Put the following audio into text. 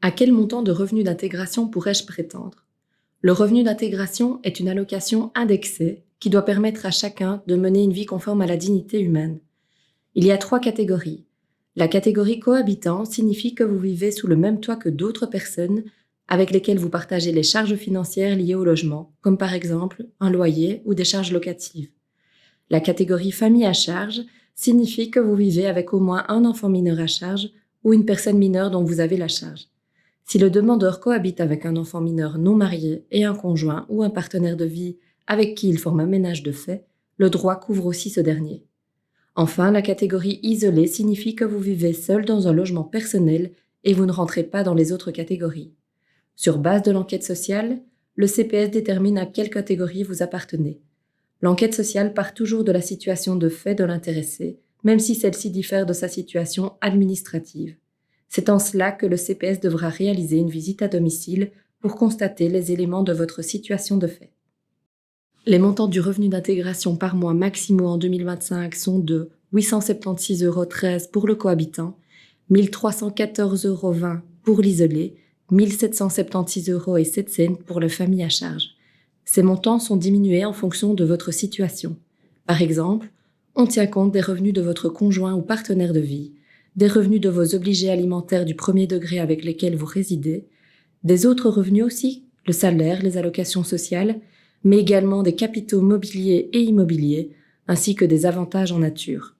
À quel montant de revenu d'intégration pourrais-je prétendre? Le revenu d'intégration est une allocation indexée qui doit permettre à chacun de mener une vie conforme à la dignité humaine. Il y a 3 catégories. La catégorie cohabitant signifie que vous vivez sous le même toit que d'autres personnes avec lesquelles vous partagez les charges financières liées au logement, comme par exemple un loyer ou des charges locatives. La catégorie famille à charge signifie que vous vivez avec au moins un enfant mineur à charge ou une personne mineure dont vous avez la charge. Si le demandeur cohabite avec un enfant mineur non marié et un conjoint ou un partenaire de vie avec qui il forme un ménage de fait, le droit couvre aussi ce dernier. Enfin, la catégorie isolée signifie que vous vivez seul dans un logement personnel et vous ne rentrez pas dans les autres catégories. Sur base de l'enquête sociale, le CPS détermine à quelle catégorie vous appartenez. L'enquête sociale part toujours de la situation de fait de l'intéressé, même si celle-ci diffère de sa situation administrative. C'est en cela que le CPS devra réaliser une visite à domicile pour constater les éléments de votre situation de fait. Les montants du revenu d'intégration par mois maximaux en 2025 sont de 876,13 € pour le cohabitant, 1 314,20 € pour l'isolé, 1 776,07 € pour la famille à charge. Ces montants sont diminués en fonction de votre situation. Par exemple, on tient compte des revenus de votre conjoint ou partenaire de vie, des revenus de vos obligés alimentaires du premier degré avec lesquels vous résidez, des autres revenus aussi, le salaire, les allocations sociales, mais également des capitaux mobiliers et immobiliers, ainsi que des avantages en nature.